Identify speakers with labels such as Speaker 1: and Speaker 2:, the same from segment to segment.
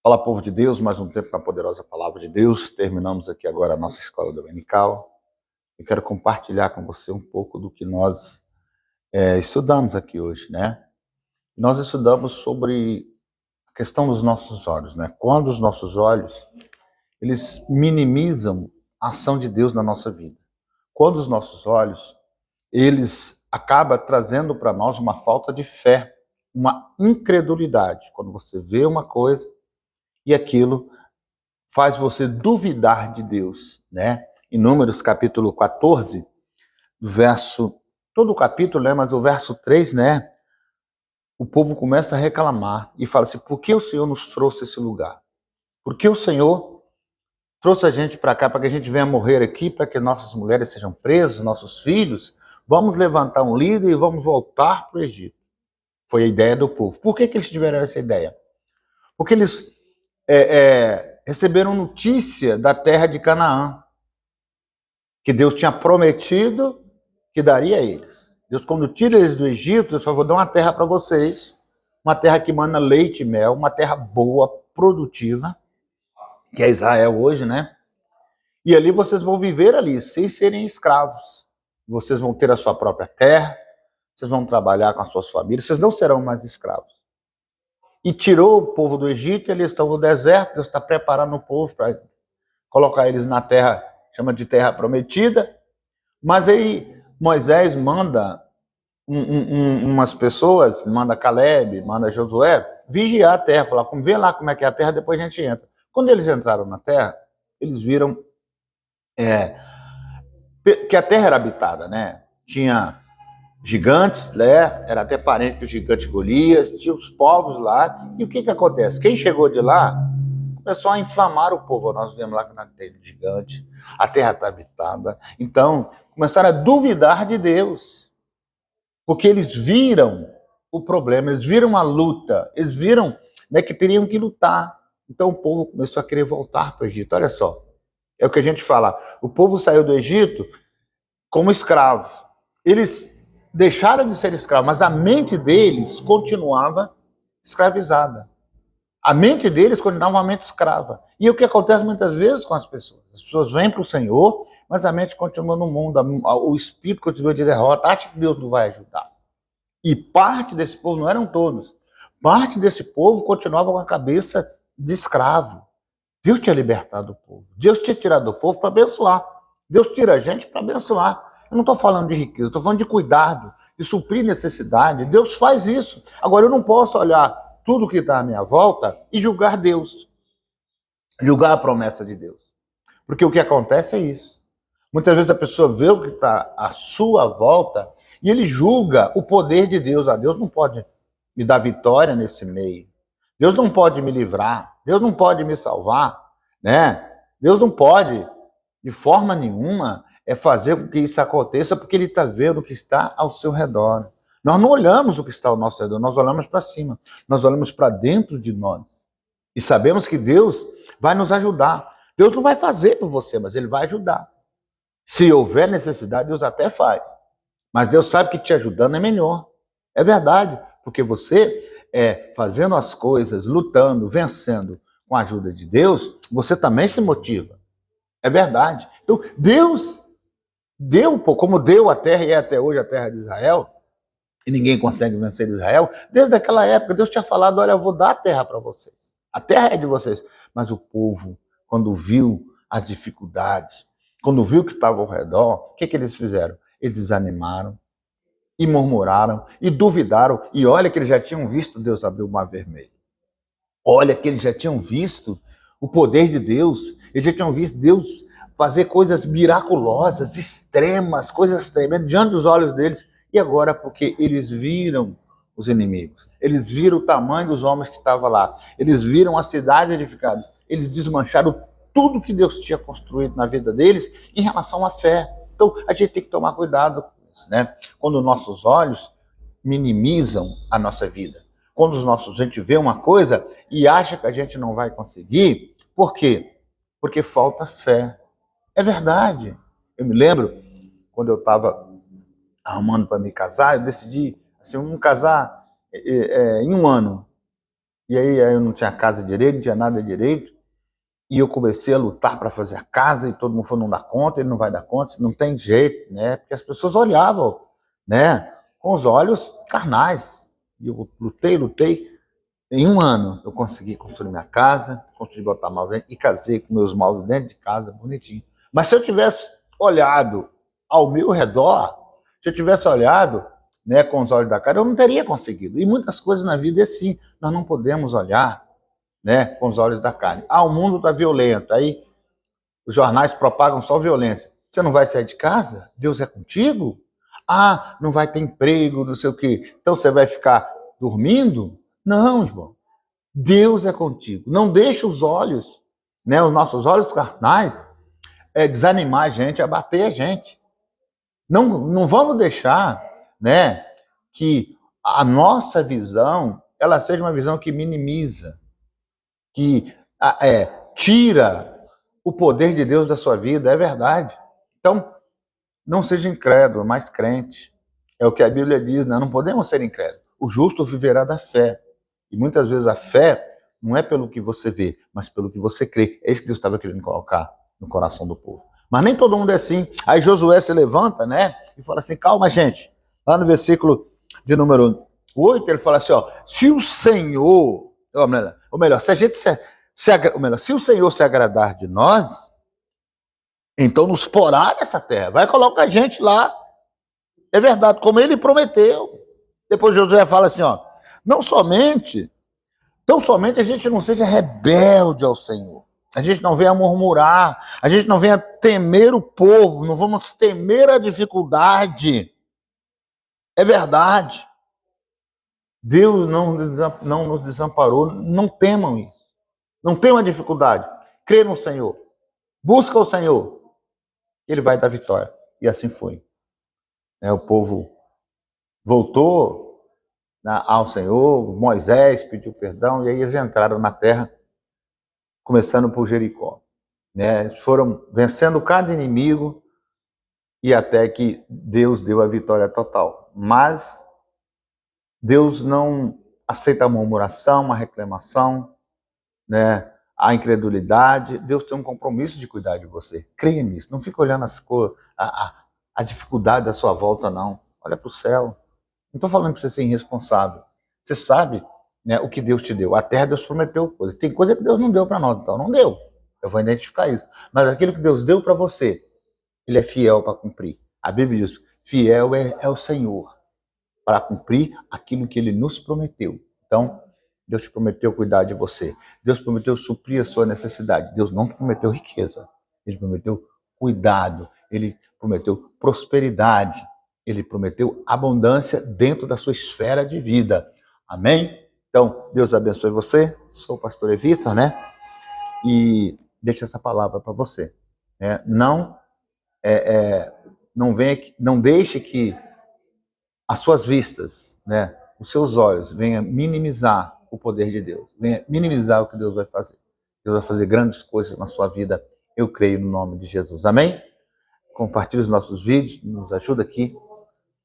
Speaker 1: Fala, povo de Deus, mais um tempo com a poderosa palavra de Deus. Terminamos aqui agora a nossa escola dominical. Eu quero compartilhar com você um pouco do que nós estudamos aqui hoje, né? Nós estudamos sobre a questão dos nossos olhos, né? Quando os nossos olhos, eles minimizam a ação de Deus na nossa vida. Quando os nossos olhos, eles acabam trazendo para nós uma falta de fé, uma incredulidade. Quando você vê uma coisa e aquilo faz você duvidar de Deus, né? Em Números capítulo 14, verso, todo o capítulo, né? Mas o verso 3, né? O povo começa a reclamar e fala assim: por que o Senhor nos trouxe a esse lugar? Por que o Senhor trouxe a gente para cá, para que a gente venha morrer aqui, para que nossas mulheres sejam presas, nossos filhos? Vamos levantar um líder e vamos voltar para o Egito. Foi a ideia do povo. Por que eles tiveram essa ideia? Porque eles receberam notícia da terra de Canaã, que Deus tinha prometido que daria a eles. Deus, quando tira eles do Egito, Deus falou: vou dar uma terra para vocês, uma terra que mana leite e mel, uma terra boa, produtiva, que é Israel hoje, né? E ali vocês vão viver ali, sem serem escravos. Vocês vão ter a sua própria terra, vocês vão trabalhar com as suas famílias, vocês não serão mais escravos. E tirou o povo do Egito, eles estão no deserto, Deus está preparando o povo para colocar eles na terra, chama de terra prometida. Mas aí Moisés manda umas pessoas, manda Caleb, manda Josué, vigiar a terra, falar: vê lá como é que é a terra, depois a gente entra. Quando eles entraram na terra, eles viram que a terra era habitada, né? Tinha gigantes, né? Era até parente do gigante Golias, tinha os povos lá. E o que acontece? Quem chegou de lá começou a inflamar o povo. Nós vemos lá que na terra é gigante, a terra está habitada. Então, começaram a duvidar de Deus, porque eles viram o problema, eles viram a luta, eles viram, né, que teriam que lutar. Então o povo começou a querer voltar para o Egito. Olha só, é o que a gente fala, o povo saiu do Egito como escravo. Eles deixaram de ser escravos, mas a mente deles continuava escravizada. A mente deles continuava uma mente escrava. E o que acontece muitas vezes com as pessoas? As pessoas vêm para o Senhor, mas a mente continua no mundo, o espírito continua de derrota, acha que Deus não vai ajudar. E parte desse povo, não eram todos, parte desse povo continuava com a cabeça de escravo. Deus tinha libertado o povo, Deus tinha tirado o povo para abençoar. Deus tira a gente para abençoar. Eu não estou falando de riqueza, estou falando de cuidado, de suprir necessidade. Deus faz isso. Agora, eu não posso olhar tudo que está à minha volta e julgar Deus, julgar a promessa de Deus. Porque o que acontece é isso. Muitas vezes a pessoa vê o que está à sua volta e ele julga o poder de Deus. Ah, Deus não pode me dar vitória nesse meio. Deus não pode me livrar. Deus não pode me salvar, né? Deus não pode, de forma nenhuma, fazer com que isso aconteça, porque Ele está vendo o que está ao seu redor. Nós não olhamos o que está ao nosso redor, nós olhamos para cima. Nós olhamos para dentro de nós. E sabemos que Deus vai nos ajudar. Deus não vai fazer por você, mas Ele vai ajudar. Se houver necessidade, Deus até faz. Mas Deus sabe que te ajudando é melhor. É verdade, porque você, fazendo as coisas, lutando, vencendo com a ajuda de Deus, você também se motiva. É verdade. Então, Deus deu, como deu a terra e é até hoje a terra de Israel, e ninguém consegue vencer Israel, desde aquela época Deus tinha falado: olha, eu vou dar a terra para vocês. A terra é de vocês. Mas o povo, quando viu as dificuldades, quando viu que estava ao redor, o que eles fizeram? Eles desanimaram e murmuraram e duvidaram. E olha que eles já tinham visto Deus abrir o mar vermelho. Olha que eles já tinham visto o poder de Deus. Eles já tinham visto Deus fazer coisas miraculosas, extremas, coisas tremendas diante dos olhos deles. E agora, porque eles viram os inimigos, eles viram o tamanho dos homens que estavam lá, eles viram as cidades edificadas, eles desmancharam tudo que Deus tinha construído na vida deles em relação à fé. Então, a gente tem que tomar cuidado com isso, né? Quando nossos olhos minimizam a nossa vida, quando a gente vê uma coisa e acha que a gente não vai conseguir, por quê? Porque falta fé. É verdade. Eu me lembro, quando eu estava arrumando para me casar, eu decidi assim, vamos casar em um ano. E aí eu não tinha casa direito, não tinha nada direito. E eu comecei a lutar para fazer a casa e todo mundo falou, não dá conta, ele não vai dar conta, não tem jeito, né? Porque as pessoas olhavam, né? Com os olhos carnais. E eu lutei, lutei. Em um ano eu consegui construir minha casa, consegui botar móveis e casei com meus móveis dentro de casa, bonitinho. Mas se eu tivesse olhado ao meu redor, se eu tivesse olhado, né, com os olhos da cara, eu não teria conseguido. E muitas coisas na vida é assim, nós não podemos olhar, né, com os olhos da carne. Ah, o mundo está violento, aí os jornais propagam só violência. Você não vai sair de casa? Deus é contigo? Ah, não vai ter emprego, não sei o quê. Então você vai ficar dormindo? Não, irmão. Deus é contigo. Não deixe os olhos, né, os nossos olhos carnais, desanimar a gente, abater a gente. Não vamos deixar, né, que a nossa visão ela seja uma visão que minimiza, que tira o poder de Deus da sua vida, é verdade. Então, não seja incrédulo, mas crente. É o que a Bíblia diz, né? Não podemos ser incrédulos. O justo viverá da fé. E muitas vezes a fé não é pelo que você vê, mas pelo que você crê. É isso que Deus estava querendo colocar no coração do povo. Mas nem todo mundo é assim. Aí Josué se levanta, né? E fala assim, calma, gente. Lá no versículo de número 8, ele fala assim, ó, se o Senhor, ou melhor, se a gente se o Senhor se agradar de nós, então nos porá nessa terra. Vai colocar a gente lá. É verdade, como ele prometeu. Depois Josué fala assim, ó, não somente, tão somente a gente não seja rebelde ao Senhor. A gente não venha murmurar, a gente não venha temer o povo, não vamos temer a dificuldade. É verdade. Deus não nos desamparou, não temam isso. Não temam a dificuldade. Crê no Senhor. Busca o Senhor. Ele vai dar vitória. E assim foi. O povo voltou ao Senhor, Moisés pediu perdão, e aí eles entraram na terra, começando por Jericó. Eles foram vencendo cada inimigo, e até que Deus deu a vitória total. Mas Deus não aceita a murmuração, a reclamação, né? A incredulidade. Deus tem um compromisso de cuidar de você. Creia nisso. Não fica olhando as dificuldades à sua volta, não. Olha para o céu. Não estou falando para você ser irresponsável. Você sabe, né, o que Deus te deu. A terra Deus prometeu coisa. Tem coisa que Deus não deu para nós, então não deu. Eu vou identificar isso. Mas aquilo que Deus deu para você, Ele é fiel para cumprir. A Bíblia diz, fiel é o Senhor para cumprir aquilo que Ele nos prometeu. Então, Deus te prometeu cuidar de você. Deus prometeu suprir a sua necessidade. Deus não prometeu riqueza. Ele prometeu cuidado. Ele prometeu prosperidade. Ele prometeu abundância dentro da sua esfera de vida. Amém? Então, Deus abençoe você. Sou o pastor Evita, né? E deixa essa palavra para você. Não não deixe que as suas vistas, né, os seus olhos, venha minimizar o poder de Deus, venha minimizar o que Deus vai fazer. Deus vai fazer grandes coisas na sua vida, eu creio no nome de Jesus. Amém? Compartilhe os nossos vídeos, nos ajuda aqui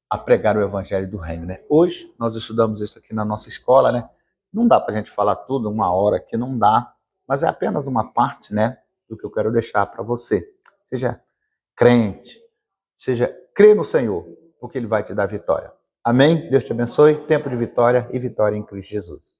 Speaker 1: a pregar o evangelho do reino, né? Hoje nós estudamos isso aqui na nossa escola, né? Não dá para a gente falar tudo, uma hora aqui não dá, mas é apenas uma parte, né, do que eu quero deixar para você. Seja crente, crê no Senhor, porque Ele vai te dar vitória. Amém? Deus te abençoe. Tempo de vitória e vitória em Cristo Jesus.